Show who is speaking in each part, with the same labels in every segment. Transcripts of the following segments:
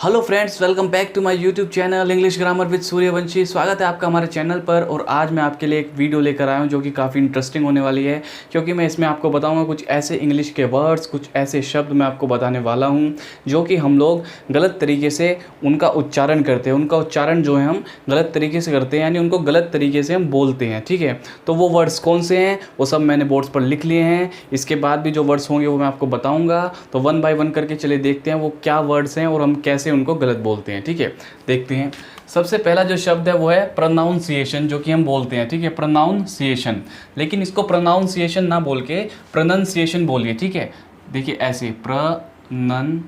Speaker 1: Hello friends, welcome back to my YouTube channel English grammar with Suryavanshi. स्वागत है आपका हमारे चैनल पर। और आज मैं आपके लिए एक वीडियो लेकर आया हूं जो कि काफ़ी इंटरेस्टिंग होने वाली है, क्योंकि मैं इसमें आपको बताऊंगा कुछ ऐसे इंग्लिश के वर्ड्स, कुछ ऐसे शब्द मैं आपको बताने वाला हूं जो कि हम लोग गलत तरीके से उनका उच्चारण करते हैं। उनका उच्चारण जो है हम गलत तरीके से करते हैं, यानी उनको गलत तरीके से हम बोलते हैं। ठीक है, तो वो वर्ड्स कौन से हैं वो सब मैंने बोर्ड्स पर लिख लिए हैं। इसके बाद भी जो वर्ड्स होंगे वो मैं आपको बताऊँगा। तो वन बाय वन करके चले देखते हैं वो क्या वर्ड्स हैं और हम कैसे उनको गलत बोलते हैं। ठीक है, देखते हैं। सबसे पहला जो शब्द है वो है प्रोनाउंसिएशन, जो कि हम बोलते हैं। ठीक है, प्रोनाउंसिएशन, लेकिन इसको प्रोनाउंसिएशन ना बोल के प्रोनंसिएशन बोलिए। ठीक है, देखिए ऐसे प्रोनंसिएशन,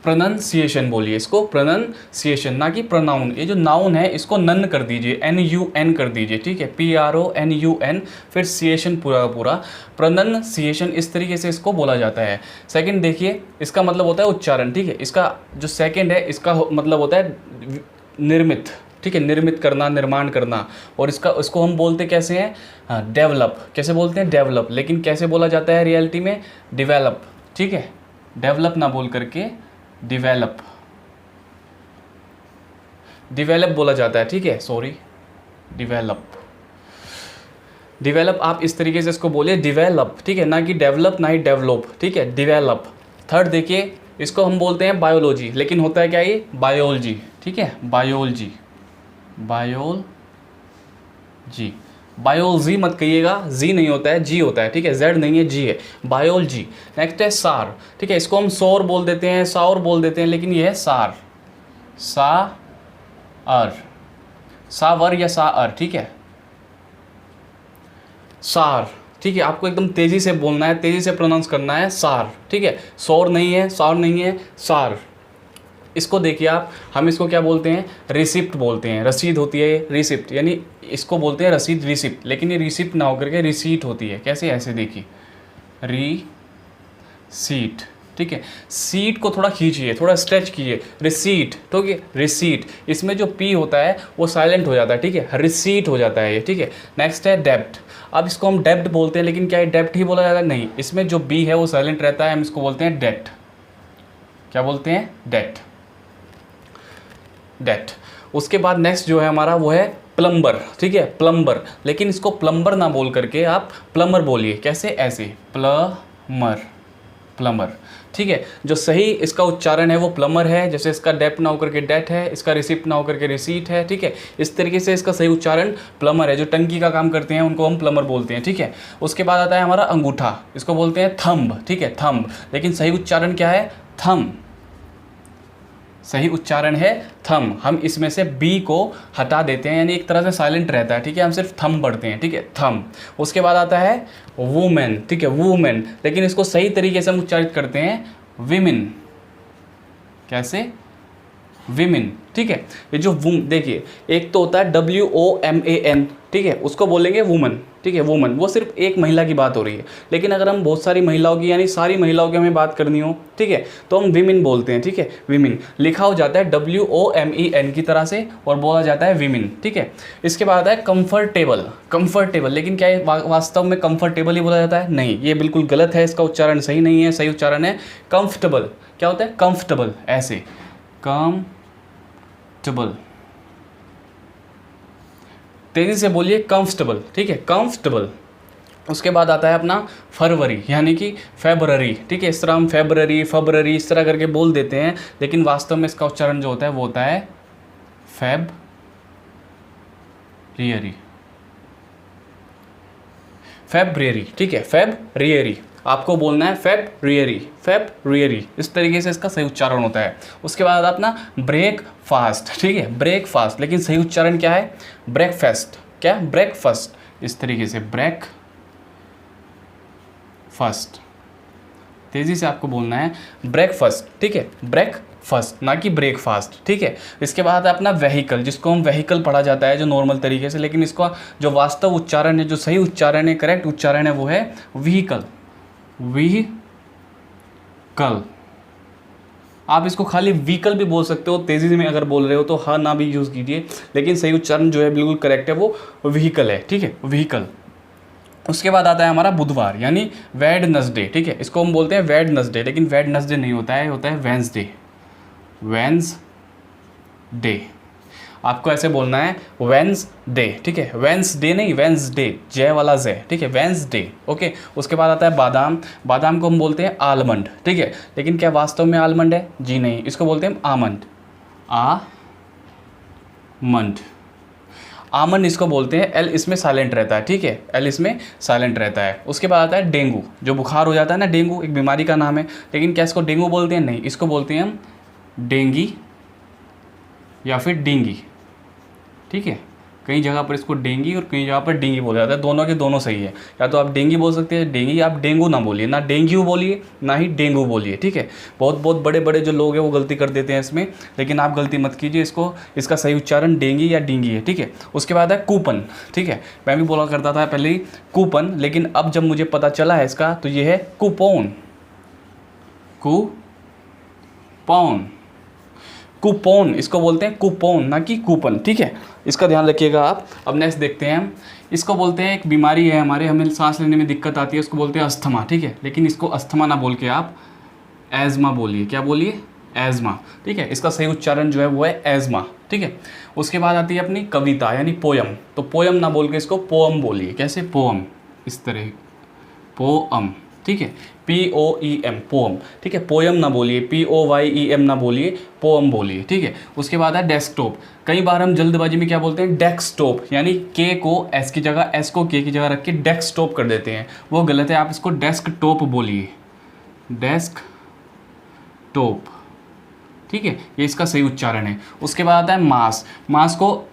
Speaker 1: प्रोनंसिएशन बोलिए इसको, प्रोनंसिएशन, ना कि प्रोनाउन। ये जो नाउन है इसको नन कर दीजिए, NUN कर दीजिए। ठीक है, PRONUN, फिर सिएशन पूरा का पूरा, प्रोनंसिएशन। इस तरीके से इसको बोला जाता है। सेकंड देखिए, इसका मतलब होता है उच्चारण। ठीक है, इसका जो सेकंड है इसका मतलब होता है निर्मित। ठीक है, निर्मित करना, निर्माण करना। और इसको हम बोलते कैसे हैं? हाँ, डेवलप। कैसे बोलते हैं? डेवलप। लेकिन कैसे बोला जाता है रियलिटी में? डिवेलप। ठीक है, डेवलप ना बोल करके डिवेलप, डिवेलप बोला जाता है। ठीक है, सॉरी, डिवेलप, डिवेलप। आप इस तरीके से इसको बोलिए, डिवेलप। ठीक है, ना कि डेवलप, ना ही डेवलप। ठीक है, डिवेलप। थर्ड देखिए, इसको हम बोलते हैं बायोलॉजी, लेकिन होता है क्या ये? बायोलॉजी। ठीक है, बायोलॉजी, बायोलॉजी। बायोलॉजी मत कहिएगा, जी नहीं होता है, जी होता है। ठीक है, जेड नहीं है, जी है, बायोलॉजी। नेक्स्ट है सार। ठीक है, इसको हम सौर बोल देते हैं, साउर बोल देते हैं, लेकिन ये है सार, सार, सावर या सार। ठीक है, सार। ठीक है, आपको एकदम तेजी से बोलना है, तेजी से प्रोनाउंस करना है, सार। ठीक है, सौर नहीं है, सार नहीं है, सार। इसको देखिए आप, हम इसको क्या बोलते हैं? रिसिप्ट बोलते हैं। रसीद होती है रिसिप्ट, यानी इसको बोलते हैं रसीद, रिसिप्ट। लेकिन ये रिसिप्ट ना होकर के रिसीट होती है। कैसे? ऐसे देखिए, रिसीट। ठीक है, सीट को थोड़ा खींचिए, थोड़ा स्ट्रेच कीजिए, रिसीट। ठीक है, रिसीट। इसमें जो पी होता है वो साइलेंट हो जाता है। ठीक है, रिसीट हो जाता है ये। ठीक है, नेक्स्ट है डेब्ट। अब इसको हम डेब्ट बोलते हैं, लेकिन क्या ये डेब्ट ही बोला जाता है? नहीं, इसमें जो बी है वो साइलेंट रहता है। हम इसको बोलते हैं डेट। क्या बोलते हैं? Date, date. उसके बाद नेक्स्ट जो है हमारा वो है प्लम्बर। ठीक है, प्लम्बर। लेकिन इसको प्लम्बर ना बोल करके आप प्लम्बर बोलिए। कैसे? ऐसे, प्लमर, प्लम्बर। ठीक है, जो सही इसका उच्चारण है वो प्लम्बर है। जैसे इसका डेप ना होकर के डेट है, इसका रिसिप्ट ना होकर के रिसीट है। ठीक है, इस तरीके से इसका सही उच्चारण प्लम्बर है। जो टंकी का काम करते हैं उनको हम प्लम्बर बोलते हैं। ठीक है, उसके बाद आता है हमारा अंगूठा, इसको बोलते हैं थंब। ठीक है, थंब। लेकिन सही उच्चारण क्या है? थंब। सही उच्चारण है थम। हम इसमें से बी को हटा देते हैं, यानी एक तरह से साइलेंट रहता है। ठीक है, हम सिर्फ थम पढ़ते हैं। ठीक है, थम। उसके बाद आता है वुमेन। ठीक है, वुमेन। लेकिन इसको सही तरीके से हम उच्चारित करते हैं विमेन। कैसे? विमेन। ठीक है, ये जो देखिए, एक तो होता है WOMAN। ठीक है, उसको बोलेंगे वुमन। ठीक है, वुमन, वो सिर्फ एक महिला की बात हो रही है। लेकिन अगर हम बहुत सारी महिलाओं की, यानी सारी महिलाओं की हमें बात करनी हो, ठीक है, तो हम विमेन बोलते हैं। ठीक है, विमेन लिखा हो जाता है WOMEN की तरह से और बोला जाता है विमेन। ठीक है, इसके बाद आता है कंफर्टेबल। कंफर्टेबल, लेकिन क्या ये वास्तव में कंफर्टेबल ही बोला जाता है? नहीं, ये बिल्कुल गलत है, इसका उच्चारण सही नहीं है। सही उच्चारण है कंफर्टेबल। क्या होता है? कंफर्टेबल। ऐसे, कंफर्टेबल। तेजी से बोलिए, कंफर्टेबल। ठीक है, कंफर्टेबल। उसके बाद आता है अपना फरवरी, यानी कि फेब्रवरी। ठीक है, इस तरह हम फेब्रवरी, फरवरी इस तरह करके बोल देते हैं, लेकिन वास्तव में इसका उच्चारण जो होता है वो होता है फेब्रुअरी, फेब्रुअरी। ठीक है, फेब्रुअरी। आपको बोलना है फेब्रुअरी, फेब्रुअरी। इस तरीके से इसका सही उच्चारण होता है। उसके बाद अपना ब्रेकफास्ट। ठीक है, ब्रेकफास्ट। लेकिन सही उच्चारण क्या है? ब्रेकफास्ट। क्या? ब्रेकफास्ट। इस तरीके से ब्रेकफास्ट। तेजी से आपको बोलना है ब्रेकफास्ट। ठीक है, ब्रेकफास्ट, ना कि ब्रेकफास्ट। ठीक है, इसके बाद अपना व्हीकल, जिसको हम व्हीकल पढ़ा जाता है जो नॉर्मल तरीके से, लेकिन इसका जो वास्तव उच्चारण है, जो सही उच्चारण है, करेक्ट उच्चारण है, वो है व्हीकल, व्हीकल। आप इसको खाली व्हीकल भी बोल सकते हो, तेजी में अगर बोल रहे हो तो हाँ ना भी यूज़ कीजिए, लेकिन सही उच्चारण जो है बिल्कुल करेक्ट है, वो व्हीकल है। ठीक है, व्हीकल। उसके बाद आता है हमारा बुधवार यानी वेडनसडे, ठीक है, इसको हम बोलते हैं वेडनसडे, लेकिन वेडनसडे नहीं होता है, होता है वेंसडे, वेंसडे। आपको ऐसे बोलना है वेंसडे, ठीक है, वेंसडे नहीं वेंसडे, जय वाला जय, ठीक है, वेंसडे। ओके, उसके बाद आता है बादाम, बादाम को हम बोलते हैं आलमंड, ठीक है, लेकिन क्या वास्तव में आलमंड है? जी नहीं, इसको बोलते हैं आमंड, आमंड, आमंड इसको बोलते हैं। एल इसमें साइलेंट रहता है, ठीक है, एल इसमें साइलेंट रहता है। उसके बाद आता है डेंगू, जो बुखार हो जाता है ना, डेंगू एक बीमारी का नाम है, लेकिन क्या इसको डेंगू बोलते हैं? नहीं, इसको बोलते हैं हम डेंगी या फिर डेंगी, ठीक है, कई जगह पर इसको डेंगी और कई जगह पर डेंगी बोला जाता है, दोनों के दोनों सही है। या तो आप डेंगी बोल सकते हैं, डेंगी, आप डेंगू ना बोलिए, ना डेंगू बोलिए ना ही डेंगू बोलिए, ठीक है। बहुत बहुत बड़े बड़े जो लोग हैं वो गलती कर देते हैं इसमें, लेकिन आप गलती मत कीजिए, इसको इसका सही उच्चारण डेंगी या डेंगी है, ठीक है। उसके बाद है कूपन, ठीक है, मैं भी बोला करता था पहले ही कूपन, लेकिन अब जब मुझे पता चला है इसका तो ये है कूपन, कूपन, कूपन इसको बोलते हैं, कूपन ना कि कूपन, ठीक है, इसका ध्यान रखिएगा आप। अब नेक्स्ट देखते हैं हम, इसको बोलते हैं, एक बीमारी है हमारे, हमें सांस लेने में दिक्कत आती है, उसको बोलते हैं अस्थमा, ठीक है, लेकिन इसको अस्थमा ना बोल के आप एज़मा बोलिए। क्या बोलिए? एज़मा, ठीक है, इसका सही उच्चारण जो है वो है एज़मा, ठीक है। उसके बाद आती है अपनी कविता यानी पोयम, तो पोयम ना बोल के इसको पोअम बोलिए। कैसे? पोअम, इस तरह, पोअम, ठीक है, POEM, पोअम, ठीक है, पोयम ना बोलिए, POYEM ना बोलिए, पोअम बोलिए, ठीक है। उसके बाद है डेस्कटॉप, कई बार हम जल्दबाजी में क्या बोलते हैं? डेस्कटॉप, यानी के को एस की जगह, एस को के की जगह रख के डेस्कटॉप कर देते हैं, वो गलत है, आप इसको डेस्कटॉप बोलिए, डेस्कटॉप, ठीक है, ये इसका सही उच्चारण है। उसके बाद आता है मास, मास को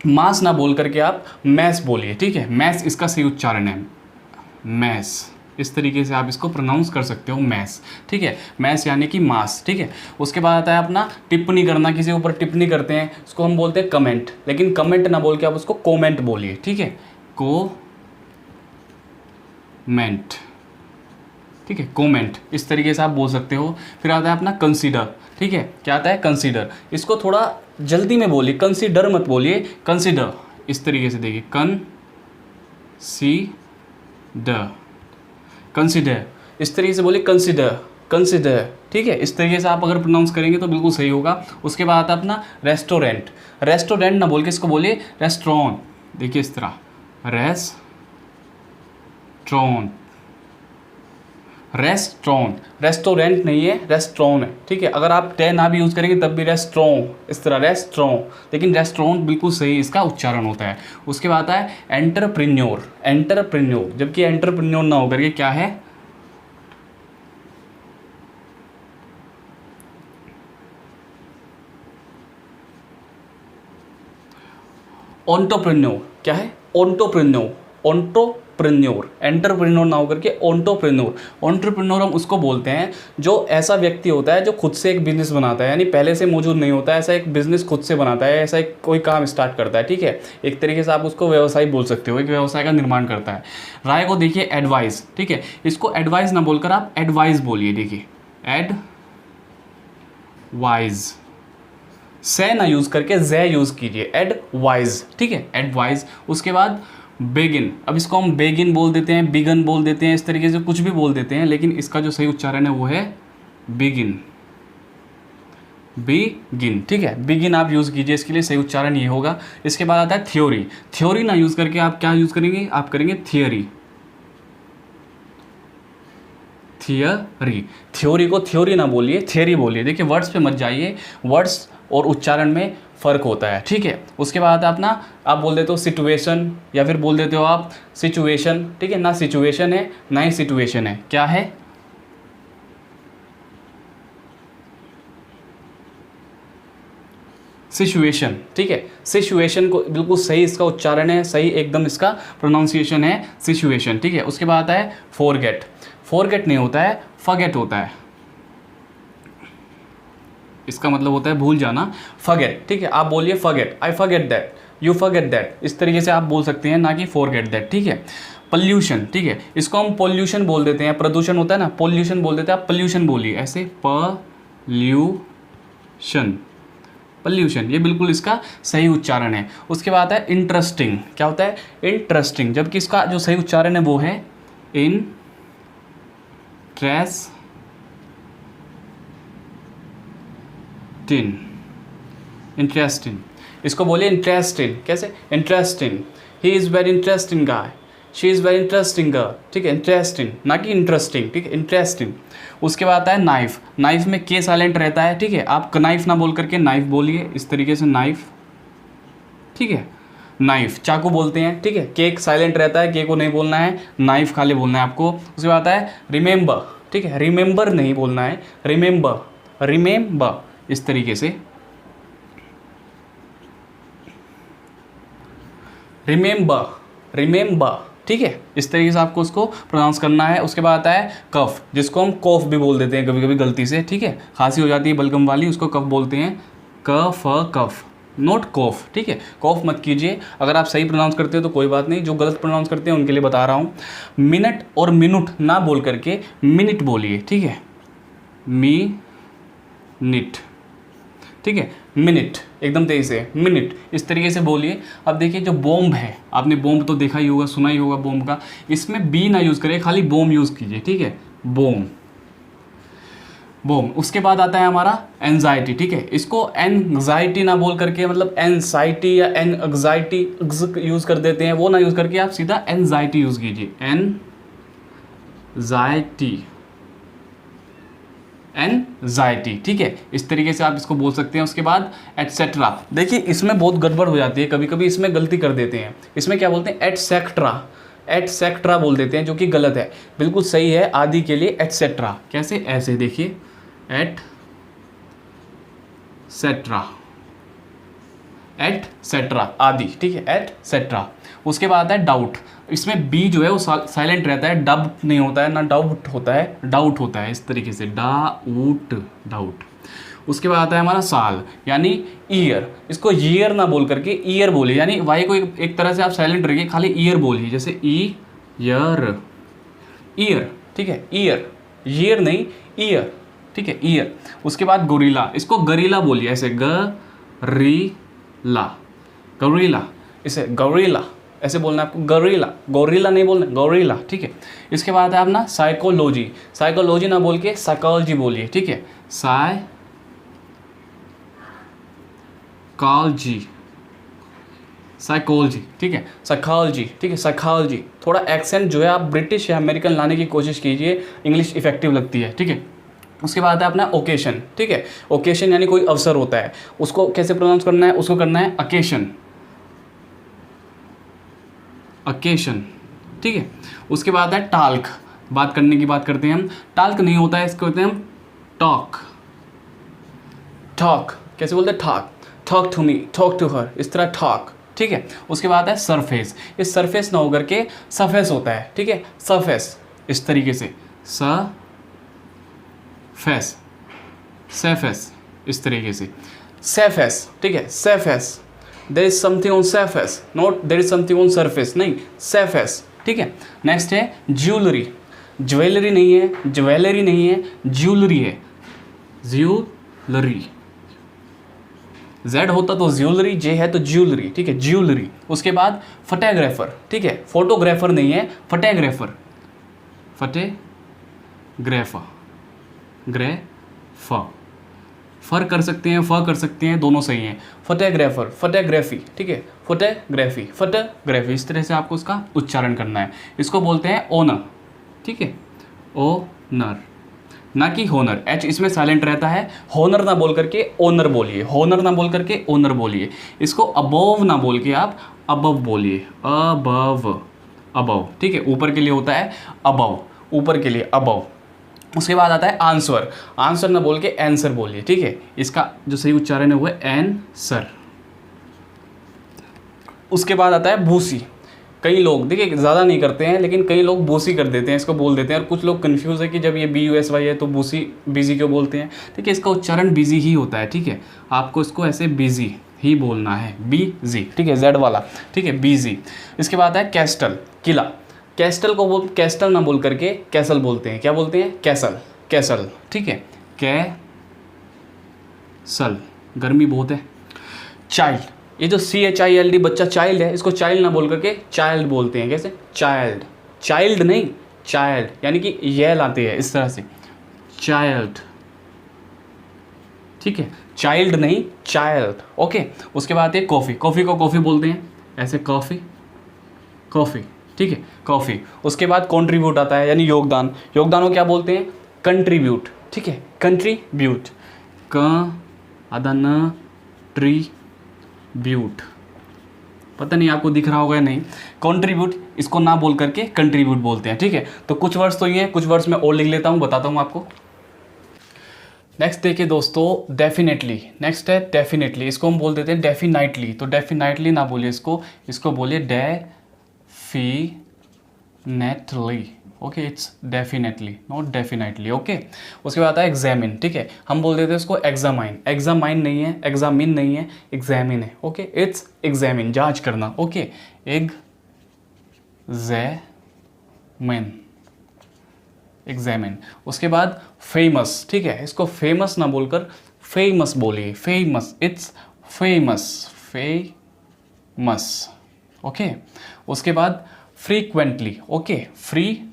Speaker 1: मास ना बोल करके आप मैस बोलिए, ठीक है, मैस इसका सही उच्चारण है, मैस, इस तरीके से आप इसको प्रोनाउंस कर सकते हो, मैस, ठीक है, मैस यानी कि मास, ठीक है। उसके बाद आता है अपना टिप्पणी करना, किसी ऊपर टिप्पणी करते हैं, उसको हम बोलते हैं कमेंट, लेकिन कमेंट ना बोल के आप उसको कोमेंट बोलिए, ठीक है, कोमेंट, ठीक है, कोमेंट, इस तरीके से आप बोल सकते हो। फिर आता है अपना कंसीडर, ठीक है, क्या आता है? कंसीडर, इसको थोड़ा जल्दी में बोलिए, कंसीडर मत बोलिए, कंसीडर, इस तरीके से देखिए, कंसीडर, इस तरीके से बोलिए, कंसीडर, ठीक है, इस तरीके से आप अगर प्रोनाउंस करेंगे तो बिल्कुल सही होगा। उसके बाद आता है अपना रेस्टोरेंट, रेस्टोरेंट ना बोल के इसको बोलिए रेस्टोरेंट, देखिए इस तरह, रेस्टोरेंट नहीं है, रेस्टोरेंट है, ठीक है। अगर आप टे ना भी यूज़ करेंगे तब भी रेस्टोरेंट, इस तरह रेस्टोरेंट, लेकिन रेस्टोरेंट बिल्कुल सही इसका उच्चारण होता है। उसके बाद आता है एंटरप्रेन्योर, जबकि एंटरप्रेन्योर ना होकर के क्या है? एंटरप्रेन्योर, क्या है? एंटरप्रेन्योर ना होकर के एंटरप्रेन्योर हम उसको बोलते हैं जो ऐसा व्यक्ति होता है जो खुद से एक बिजनेस बनाता है, यानी पहले से मौजूद नहीं होता है, ऐसा एक बिजनेस खुद से बनाता है, ऐसा एक कोई काम स्टार्ट करता है, ठीक है, एक तरीके से आप उसको व्यवसाय बोल सकते हो, एक व्यवसाय का निर्माण करता है। राय को देखिए एडवाइस, ठीक है, इसको एडवाइस ना बोलकर आप एडवाइस बोलिए, देखिए एडवाइज, से ना यूज़ करके जे यूज़ कीजिए, एडवाइज, ठीक है, एडवाइज। उसके बाद बेगिन, अब इसको हम बेगिन बोल देते हैं, बिगन बोल देते हैं, इस तरीके से कुछ भी बोल देते हैं, लेकिन इसका जो सही उच्चारण है वो है बिगिन, ठीक है, बिगिन आप यूज़ कीजिए, इसके लिए सही उच्चारण ये होगा। इसके बाद आता है थ्योरी ना यूज़ करके आप क्या यूज़ करेंगे? आप करेंगे थ्योरी को थ्योरी ना बोलिए, थियरी बोलिए। देखिए वर्ड्स पे मत जाइए, वर्ड्स और उच्चारण में फ़र्क होता है, ठीक है। उसके बाद अपना आप बोल देते हो सिचुएशन, या फिर बोल देते हो आप सिचुएशन, ठीक है, ना सिचुएशन है ना ही सिचुएशन है, क्या है? सिचुएशन, ठीक है, सिचुएशन को बिल्कुल सही इसका उच्चारण है, सही एकदम इसका प्रोनाउंसिएशन है सिचुएशन, ठीक है। उसके बाद आता है फॉरगेट नहीं होता है, फॉरगेट होता है, इसका मतलब होता है भूल जाना, फॉरगेट, ठीक है, आप बोलिए forget, I forget that, you forget that, इस तरीके से आप बोल सकते हैं, ना कि फॉरगेट दैट, ठीक है। पॉल्यूशन, ठीक है, इसको हम पॉल्यूशन बोल देते हैं, प्रदूषण होता है ना, पॉल्यूशन बोल देते हैं, आप पॉल्यूशन बोलिए, ऐसे पॉल्यूशन, ये बिल्कुल इसका सही उच्चारण है। उसके बाद है इंटरेस्टिंग, क्या होता है इंटरेस्टिंग, जबकि इसका जो सही उच्चारण है वो है इंटरेस्टिंग। इसको बोलिए इंटरेस्टिंग, कैसे interesting, he is very interesting guy, she is very interesting girl, ठीक है इंटरेस्टिंग ना कि इंटरेस्टिंग, ठीक है इंटरेस्टिंग। उसके बाद आता है नाइफ, नाइफ में के साइलेंट रहता है, ठीक है आप कनाइफ ना बोल करके नाइफ बोलिए, इस तरीके से नाइफ, ठीक है नाइफ, चाकू बोलते हैं, ठीक है केक साइलेंट रहता है, के को नहीं बोलना है, नाइफ खाली बोलना है आपको। उसके बाद आता है रिमेंबर, ठीक है रिमेंबर नहीं बोलना है, रिमेंबर, रिमेंबर इस तरीके से, रिमेंबर, रिमेंबर, ठीक है इस तरीके से आपको उसको प्रोनाउंस करना है। उसके बाद आता है कफ, जिसको हम कॉफ भी बोल देते हैं कभी कभी गलती से, ठीक है खांसी हो जाती है बलगम वाली, उसको कफ बोलते हैं, कफ कफ, नोट कॉफ, ठीक है कॉफ मत कीजिए। अगर आप सही प्रोनाउंस करते हो तो कोई बात नहीं, जो गलत प्रोनाउंस करते हैं उनके लिए बता रहा हूँ। मिनट और मिनट ना बोल करके मिनट बोलिए, ठीक है मिनट, ठीक है मिनट एकदम तेज से, मिनट इस तरीके से बोलिए। अब देखिए जो बॉम्ब है, आपने बॉम्ब तो देखा ही होगा, सुना ही होगा बॉम्ब का, इसमें बी ना यूज़ करें, खाली बॉम्ब यूज़ कीजिए, ठीक है बॉम्ब, बॉम्ब। उसके बाद आता है हमारा एंजाइटी, ठीक है इसको एंजाइटी ना बोल करके, मतलब एंजाइटी या एंजाइटी यूज़ कर देते हैं, वो ना यूज़ करके आप सीधा एंजाइटी यूज़ कीजिए, एंजाइटी, एंजाइटी, ठीक है इस तरीके से आप इसको बोल सकते हैं। उसके बाद एटसेट्रा, देखिए इसमें बहुत गड़बड़ हो जाती है, कभी कभी इसमें गलती कर देते हैं, इसमें क्या बोलते हैं एटसेक्ट्रा, एटसेक्ट्रा बोल देते हैं जो कि गलत है, बिल्कुल सही है आदि के लिए एटसेट्रा, कैसे ऐसे देखिए एटसेट्रा, एटसेट्रा आदि, ठीक है एटसेट्रा। उसके बाद है डाउट, इसमें बी जो है वो साइलेंट रहता है, डब नहीं होता है ना डाउट होता है, डाउट होता है इस तरीके से डाउट, डाउट। उसके बाद आता है हमारा साल यानी ईयर, इसको ईयर ना बोल करके ईयर बोलिए, यानी वाई को एक तरह से आप साइलेंट रखिए, खाली ईयर बोलिए, जैसे ईयर, ईयर, ठीक है ईयर, ईयर नहीं ईयर, ठीक है ईयर। उसके बाद गोरिल्ला, इसको गरीला बोलिए, ऐसे गरीला, गोरिल्ला, इसे गोरिल्ला ऐसे बोलना है आपको, गोरिल्ला, गोरिल्ला नहीं बोलना गोरिल्ला, ठीक है। इसके बाद है अपना साइकोलॉजी, साइकोलॉजी ना बोल के साइकोलॉजी बोलिए, ठीक है साइकोलॉजी, साइकोलॉजी, ठीक है साइकोलॉजी, ठीक है साइकोलॉजी। थोड़ा एक्सेंट जो है आप ब्रिटिश या अमेरिकन लाने की कोशिश कीजिए, इंग्लिश इफेक्टिव लगती है, ठीक है। उसके बाद है अपना ओकेशन, ठीक है ओकेशन यानी कोई अवसर होता है, उसको कैसे प्रोनाउंस करना है, उसको करना है अकेशन, अकेशन, ठीक है। उसके बाद है टाल्क, बात करने की बात करते हैं हम, टाल्क नहीं होता है, इसको कहते हैं हम टॉक, टॉक कैसे बोलते हैं talk, talk to me, talk to her, इस तरह टॉक, ठीक है। उसके बाद है सरफेस, इस सरफेस ना होकर के सफेस होता है, ठीक है सरफेस इस तरीके से, सफेस, सरफेस इस तरीके से, सरफेस, ठीक है surface, there is something on surface, not there is something on surface, नहीं surface, ठीक है। नेक्स्ट है ज्वेलरी, ज्वेलरी नहीं है, ज्वेलरी नहीं है, ज्वेलरी है, ज्वेलरी, Z होता तो ज्वेलरी, J है तो ज्वेलरी, ठीक है ज्वेलरी। उसके बाद फोटोग्राफर, ठीक है फोटोग्राफर नहीं है, फोटोग्राफर, फोटोग्राफर, ग्रेफर, फर कर सकते हैं, फ कर सकते हैं, दोनों सही हैं। फोटोग्राफर, फोटोग्राफी, ठीक है फोटोग्राफी, फोटोग्राफी इस तरह से आपको उसका उच्चारण करना है। इसको बोलते हैं ओनर, ठीक है ओनर ना कि होनर, एच इसमें साइलेंट रहता है, होनर ना बोल करके ओनर बोलिए, होनर ना बोल करके ओनर बोलिए। इसको अबव ना बोल के आप अबव बोलिए, अबव, अबव, ठीक है ऊपर के लिए होता है अबव, ऊपर के लिए अबव। उसके बाद आता है आंसर, आंसर ना बोल के आंसर बोलिए, ठीक है इसका जो सही उच्चारण है वो है आंसर। उसके बाद आता है भूसी, कई लोग देखिए ज़्यादा नहीं करते हैं लेकिन कई लोग भूसी कर देते हैं, इसको बोल देते हैं, और कुछ लोग कंफ्यूज है कि जब ये BUSY है तो भूसी बिजी क्यों बोलते हैं, ठीक है इसका उच्चारण बिजी ही होता है, ठीक है आपको इसको ऐसे बिजी ही बोलना है, बिजी, ठीक है Z वाला, ठीक है बिजी। इसके बाद है कैस्टल, किला, कैस्टल को कैस्टल ना बोल करके कैसल बोलते हैं, क्या बोलते हैं कैसल, कैसल, ठीक है कैसल, गर्मी बहुत है चाइल्ड, ये जो CHILD बच्चा चाइल्ड है, इसको चाइल्ड ना बोल करके चाइल्ड बोलते हैं। कैसे? चाइल्ड, चाइल्ड नहीं चाइल्ड, यानी कि यह लाते हैं इस तरह से, चाइल्ड, ठीक है, चाइल्ड नहीं चाइल्ड। ओके, उसके बाद आती है कॉफ़ी, कॉफ़ी को कॉफ़ी बोलते हैं ऐसे, कॉफ़ी, कॉफ़ी, ठीक है, कॉफ़ी। उसके बाद कंट्रीब्यूट आता है, यानी योगदान, योगदान को क्या बोलते हैं? कंट्रीब्यूट, ठीक है, कंट्रीब्यूट, क आधा न ट्रीब्यूट, पता नहीं आपको दिख रहा होगा या नहीं, कंट्रीब्यूट, इसको ना बोल करके कंट्रीब्यूट बोलते हैं, ठीक है। तो कुछ वर्ड्स तो ये हैं, कुछ वर्ड्स मैं और लिख लेता हूँ, बताता हूँ आपको। नेक्स्ट देखिए दोस्तों, डेफिनेटली, नेक्स्ट है डेफिनेटली, इसको हम बोल देते हैं डेफिनाइटली, तो डेफिनाइटली ना बोलिए इसको बोलिए definitely, okay, it's definitely not definitely, okay. उसके बाद आता है एग्जामिन, ठीक है, हम बोल देते हैं इसको एग्जामाइन, एग्जामाइन नहीं है, एग्जामिन नहीं है, एग्जामिन है, ओके, इट्स एग्जामिन, जांच करना, ओके, एग्जामिन, एग्जामिन। उसके बाद फेमस, ठीक है, इसको फेमस ना बोलकर फेमस बोलिए, famous, it's famous, famous, okay. उसके बाद फ्रीक्वेंटली, ओके, फ्रीक्वेंटली,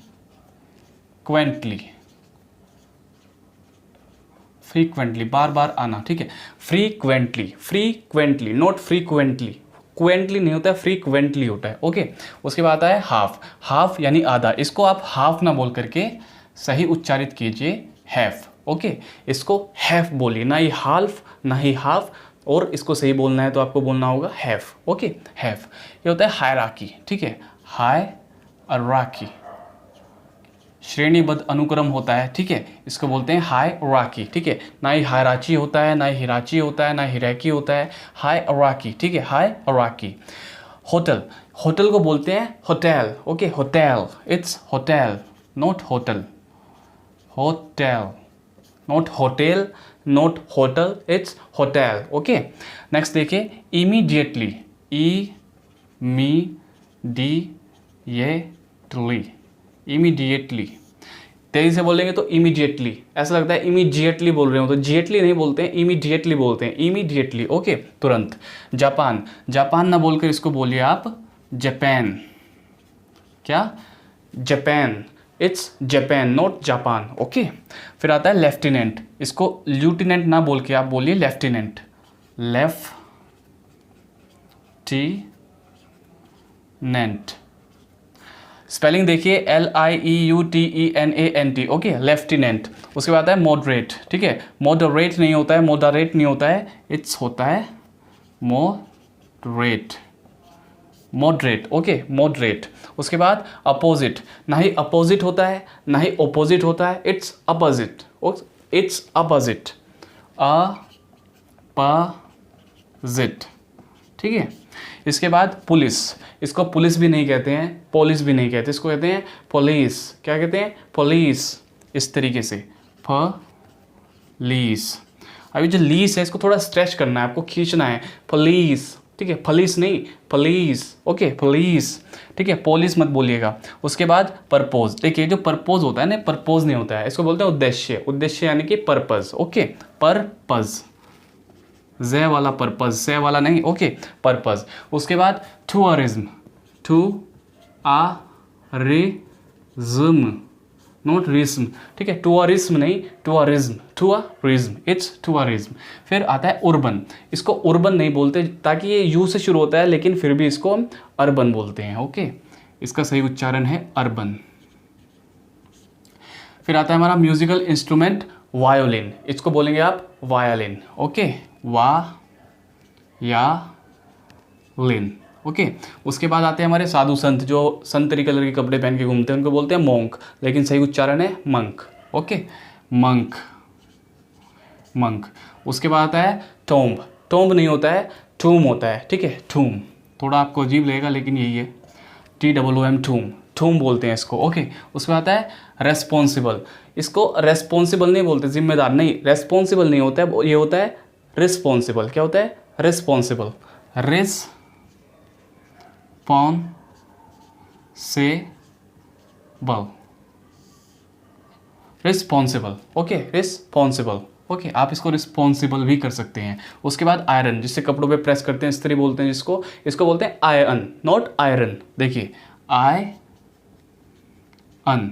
Speaker 1: फ्रीक्वेंटली, बार बार आना, ठीक है, फ्रीक्वेंटली, फ्रीक्वेंटली नॉट फ्रीक्वेंटली, क्वेंटली नहीं होता है, फ्रीक्वेंटली होता है, ओके। उसके बाद आता है हाफ, हाफ यानी आधा, इसको आप हाफ ना बोल करके सही उच्चारित कीजिए हैफ, ओके, इसको हैफ बोलिए, ना ही हाल्फ ना ही हाफ, और इसको सही बोलना है तो आपको बोलना होगा हैफ, ओके, हैफ। ये होता है हायरार्की, ठीक है, हायरार्की, श्रेणीबद्ध अनुक्रम होता है, ठीक है, इसको बोलते हैं हायरार्की, ठीक है, ना ही हायराची होता है, ना ही हिराची होता है, ना हिरैकी होता है, हायरार्की, ठीक है, हायरार्की। होटल, होटल को बोलते हैं hotel, okay, hotel, it's hotel not hotel, hotel not hotel, not hotel, it's hotel, okay. Next देखिए इमीडिएटली, इमीडिएटली, इमीडिएटली, तेजी से बोलेंगे तो इमीडिएटली, ऐसा लगता है इमीडिएटली बोल रहे हो, तो जिएटली नहीं बोलते हैं, इमीडिएटली बोलते हैं, इमीडिएटली, ओके, तुरंत। जापान, जापान ना बोलकर इसको बोलिए आप जापान, क्या? Japan, it's Japan not Japan, okay. फिर आता है लेफ्टिनेंट, इसको ल्यूटिनेंट ना बोल के आप बोलिए लेफ्टिनेंट, लेफ्टिनेंट। स्पेलिंग देखिए LIEUTENANT, ओके, लेफ्टिनेंट। उसके बाद है मॉडरेट, ठीक है, मॉडरेट नहीं होता है, मॉडरेट नहीं होता है, इट्स होता है मॉडरेट, मॉडरेट, ओके, मॉडरेट। उसके बाद अपोजिट, ना ही अपोजिट होता है ना ही ओपोजिट होता है, it's opposite, it's opposite, opposite, ठीक है। इसके बाद पुलिस, इसको पुलिस भी नहीं कहते हैं, पुलिस भी नहीं कहते, इसको कहते हैं पुलिस, क्या कहते हैं? पुलिस, इस तरीके से पुलिस। अभी जो लीस है इसको थोड़ा स्ट्रेच करना है, आपको खींचना है, पुलिस, ठीक है, पुलिस नहीं पुलिस, ओके, पुलिस, ठीक है, पुलिस मत बोलिएगा। उसके बाद परपोज, देखिए जो परपोज होता है ना, परपोज नहीं होता है, इसको बोलते हैं उद्देश्य, उद्देश्य यानी कि पर्पज, ओके, परपज, ज़े वाला पर्पज, से वाला नहीं, ओके, पर्पज। उसके बाद टूरिज्म, टूरिज्म नॉट रिज्म, ठीक है, टूरिज्म नहीं, टूरिज्म, टूरिज्म, इट्स टूरिज्म। फिर आता है उर्बन, इसको उर्बन नहीं बोलते ताकि ये यू से शुरू होता है, लेकिन फिर भी इसको हम अर्बन बोलते हैं, ओके, इसका सही उच्चारण है अर्बन। फिर आता है हमारा म्यूजिकल इंस्ट्रूमेंट वायोलिन, इसको बोलेंगे आप वायोलिन, ओके, लिन, ओके। उसके बाद आते हैं हमारे साधु संत, जो संतरी कलर के कपड़े पहन के घूमते हैं, उनको बोलते हैं मोंक, लेकिन सही उच्चारण है मंक, ओके, मंक, मंक। उसके बाद आता है टोम्ब, टोम्ब नहीं होता है, टूम होता है, ठीक है, टूम, थोड़ा आपको अजीब लगेगा लेकिन यही है, TOOM, टूम, टूम बोलते हैं इसको, ओके। उसमें आता है रेस्पॉन्सिबल, इसको रेस्पॉन्सिबल नहीं बोलते, जिम्मेदार नहीं, रेस्पॉन्सिबल नहीं होता है, ये होता है रिस्पॉन्सिबल, क्या होता है? Responsible, responsible, okay, responsible, okay आप इसको रिस्पॉन्सिबल भी कर सकते हैं। उसके बाद आयरन, जिससे कपड़ों पे प्रेस करते हैं, इस्त्री बोलते हैं जिसको, इसको बोलते हैं आयरन, नॉट आयरन। देखिए ion,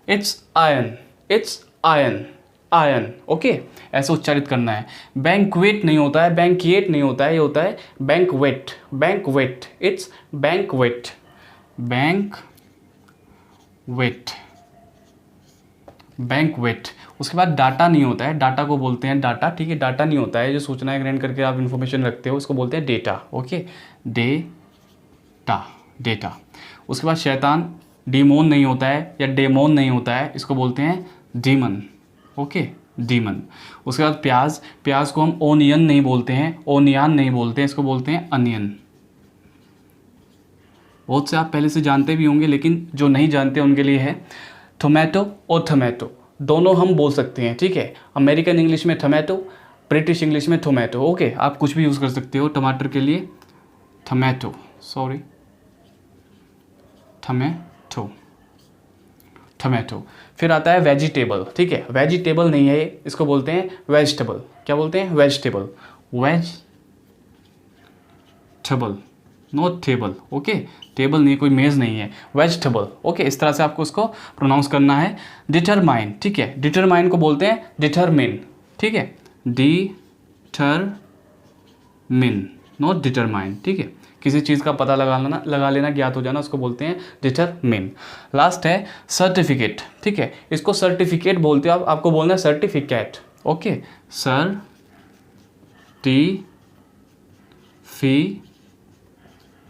Speaker 1: it's ion, it's ion, ion. Okay ऐसे उच्चारित करना है। बैंकवेट नहीं होता है, बैंकिएट नहीं होता है, ये होता है banquet, banquet, it's banquet, banquet, banquet. उसके बाद डाटा नहीं होता है, डाटा को बोलते हैं डाटा, ठीक है, डाटा नहीं होता है, जो सूचनाएं ग्रहण करके आप इन्फॉर्मेशन रखते हो उसको बोलते हैं डेटा। Okay data, data. उसके बाद शैतान, डीमोन नहीं होता है या डेमोन नहीं होता है, इसको बोलते हैं डीमन। Okay demon. उसके बाद प्याज, प्याज को हम ओनियन नहीं बोलते हैं, ओनियन नहीं बोलते हैं, इसको बोलते हैं अनियन। बहुत से आप पहले से जानते भी होंगे, लेकिन जो नहीं जानते उनके लिए है टोमेटो और टोमेटो, दोनों हम बोल सकते हैं, ठीक है। अमेरिकन इंग्लिश में टोमेटो, ब्रिटिश इंग्लिश में टोमेटो। ओके आप कुछ भी यूज़ कर सकते हो टमाटर के लिए, टोमेटो, सॉरी टोमेटो, टोमेटो। फिर आता है वेजिटेबल, ठीक है, वेजिटेबल नहीं है, इसको बोलते हैं वेजिटेबल। क्या बोलते हैं? Vegetable, vegetable, not table. Okay table नहीं, कोई मेज़ नहीं है, वेजिटेबल। ओके इस तरह से आपको इसको प्रोनाउंस करना है। डिटरमाइन, ठीक है, डिटरमाइन को बोलते हैं डिटरमिन, ठीक है, डिटरमिन, नॉट डिटरमाइन, ठीक है। किसी चीज़ का पता लगा लेना, ज्ञात हो जाना, उसको बोलते हैं डिटरमिन। लास्ट है सर्टिफिकेट, ठीक है, इसको सर्टिफिकेट बोलते हो, आपको बोलना है certificate. Okay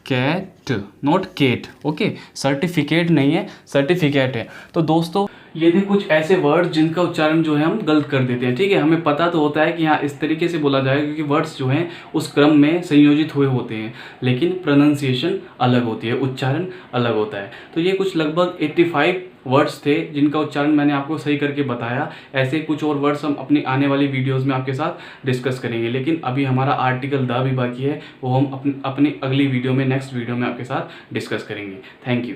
Speaker 1: cat, not Kate. Okay certificate नहीं है, सर्टिफिकेट है। तो दोस्तों ये थे कुछ ऐसे वर्ड जिनका उच्चारण जो है हम गलत कर देते हैं, ठीक है। हमें पता तो होता है कि हाँ इस तरीके से बोला जाएगा क्योंकि वर्ड्स जो हैं उस क्रम में संयोजित हुए होते हैं, लेकिन प्रोनाउंसिएशन अलग होती है, उच्चारण अलग होता है। तो ये कुछ लगभग 85 वर्ड्स थे जिनका उच्चारण मैंने आपको सही करके बताया। ऐसे कुछ और वर्ड्स हम अपनी आने वाली वीडियोस में आपके साथ डिस्कस करेंगे, लेकिन अभी हमारा आर्टिकल द भी बाकी है, वो हम अपनी अगली वीडियो में, नेक्स्ट वीडियो में आपके साथ डिस्कस करेंगे। Thank you.